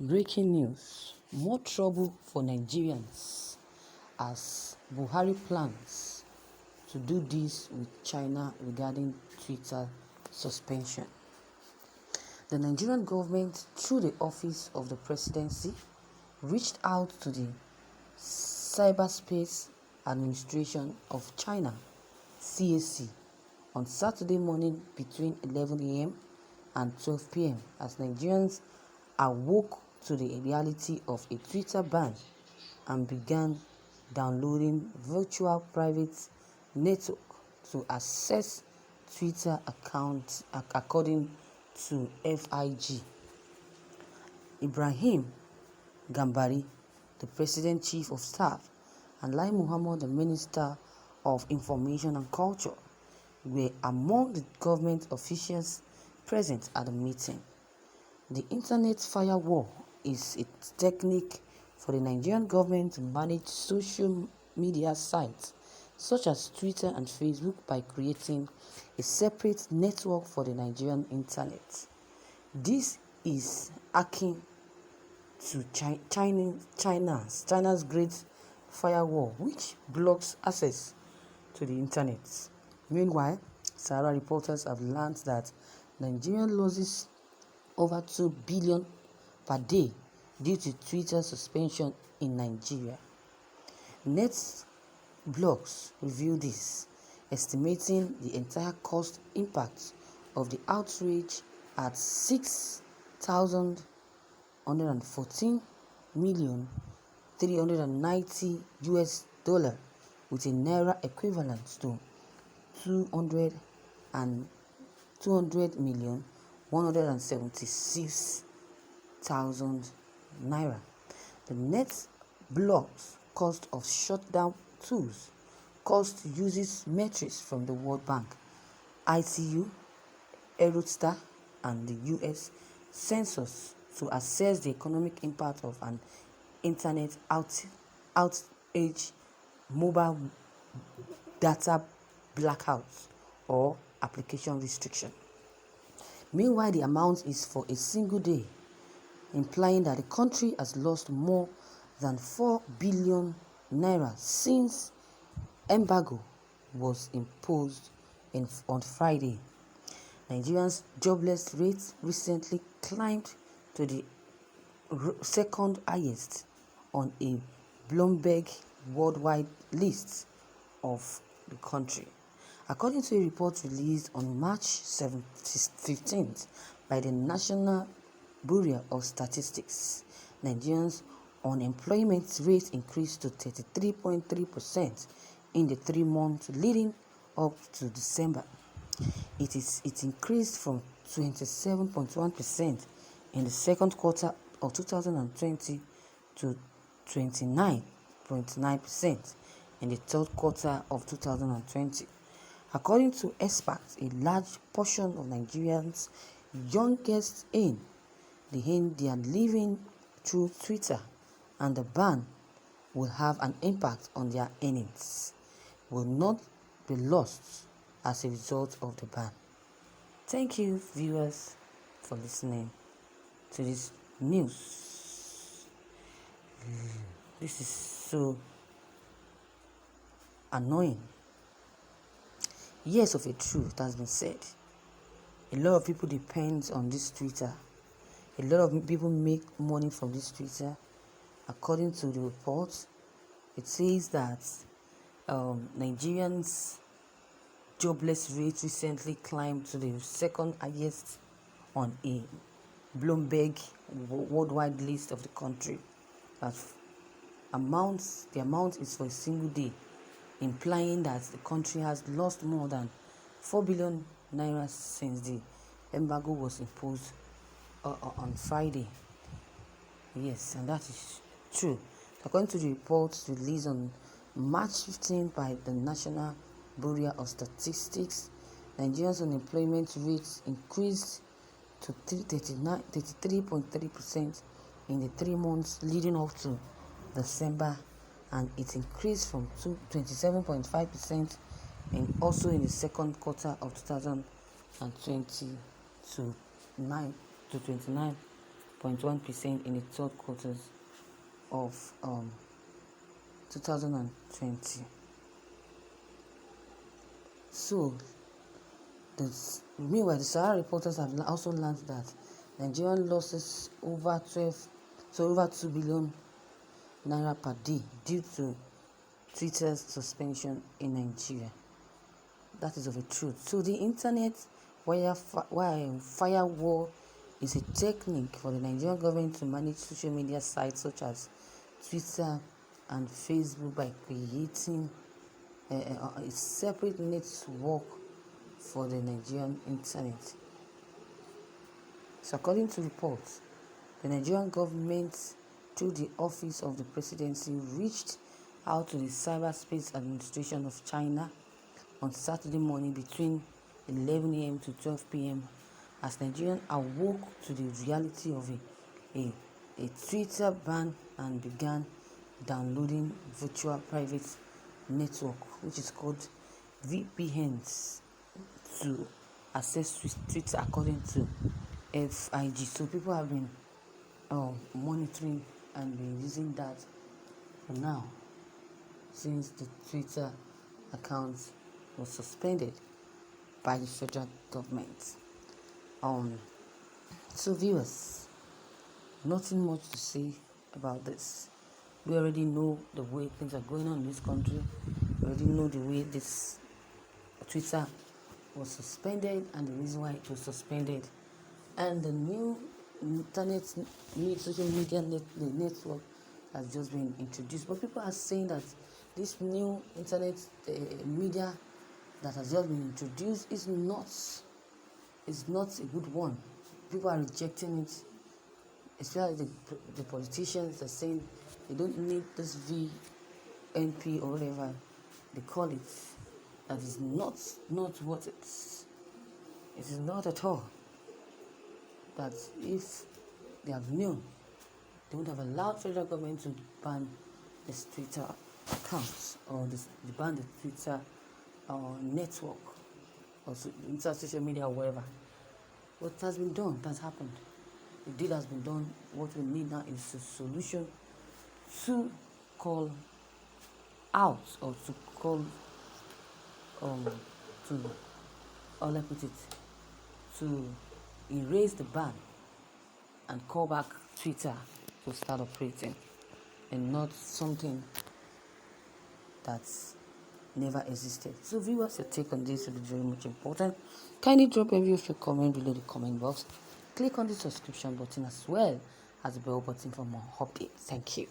Breaking news: more trouble for Nigerians as Buhari plans to do this with China regarding Twitter suspension. The Nigerian government, through the Office of the Presidency, reached out to the Cyberspace Administration of China (CAC) on Saturday morning between 11 a.m. and 12 p.m. as Nigerians awoke to the reality of a Twitter ban and began downloading virtual private network to access Twitter accounts, according to FIG. Ibrahim Gambari, the President Chief of Staff, and Lai Muhammad, the Minister of Information and Culture, were among the government officials present at the meeting. The Internet Firewall is a technique for the Nigerian government to manage social media sites such as Twitter and Facebook by creating a separate network for the Nigerian Internet. This is akin to China's Great Firewall, which blocks access to the Internet. Meanwhile, Sahara reporters have learned that Nigerian loses over 2 billion per day due to Twitter suspension in Nigeria. NetBlocks revealed this, estimating the entire cost impact of the outrage at $6,114,390 with a naira equivalent to 200,176,000 naira. The NetBlocks cost of shutdown tools cost uses metrics from the World Bank, ITU, Eurostat, and the US Census to assess the economic impact of an internet outage, mobile data blackout, or application restriction. Meanwhile, the amount is for a single day, implying that the country has lost more than 4 billion naira since embargo was imposed on Friday. Nigeria's jobless rate recently climbed to the second highest on a Bloomberg worldwide list of the country. According to a report released on March 15th by the National Bureau of Statistics, Nigerians' unemployment rate increased to 33.3% in the 3 months leading up to December. It increased from 27.1% in the second quarter of 2020 to 29.9% in the third quarter of 2020. According to experts, a large portion of Nigerians' youngest they are living through Twitter, and the ban will have an impact on their earnings, will not be lost as a result of the ban. Thank you, viewers, for listening to this news. This is so annoying. Years of a truth has been said. A lot of people depend on this Twitter. A lot of people make money from this Twitter. According to the report, it says that Nigerians' jobless rate recently climbed to the second highest on a Bloomberg worldwide list of the country. The amount is for a single day, implying that the country has lost more than 4 billion naira since the embargo was imposed on Friday. Yes, and that is true. According to the reports released on March 15 by the National Bureau of Statistics, Nigeria's unemployment rate increased to 33.3% in the 3 months leading up to December, and it increased from 27.5% also in the second quarter of 2020 to 29.9%. 0.1% in the third quarter of 2020. So, meanwhile, the Sahara reporters have also learned that Nigerian losses over 2 billion naira per day due to Twitter's suspension in Nigeria. That is of a truth. So the internet firewall is a technique for the Nigerian government to manage social media sites such as Twitter and Facebook by creating a separate network for the Nigerian internet. So according to reports, the Nigerian government, through the Office of the Presidency, reached out to the Cyberspace Administration of China on Saturday morning between 11 a.m. to 12 p.m. as Nigerians awoke to the reality of a Twitter ban and began downloading virtual private network, which is called VPNs, to access Twitter according to FIG. So people have been monitoring and been using that for now, since the Twitter account was suspended by the federal government. So viewers, nothing much to say about this. We already know the way things are going on in this country. We already know the way this Twitter was suspended and the reason why it was suspended. And the new social media network has just been introduced. But people are saying that this new internet media that has just been introduced is not a good one. People are rejecting it, especially the politicians are saying they don't need this VNP or whatever they call it. That is not what it is. It is not at all. That if they have known, they would have allowed federal government to ban this Twitter account or ban the Twitter network or social media or whatever. What has been done, has happened. The deed has been done. What we need now is a solution to call out or to call to erase the ban and call back Twitter to start operating, and not something that's never existed. So viewers, your take on this will be very much important. Kindly drop a review of your comment below the comment box. Click on the subscription button as well as the bell button for more updates. Thank you.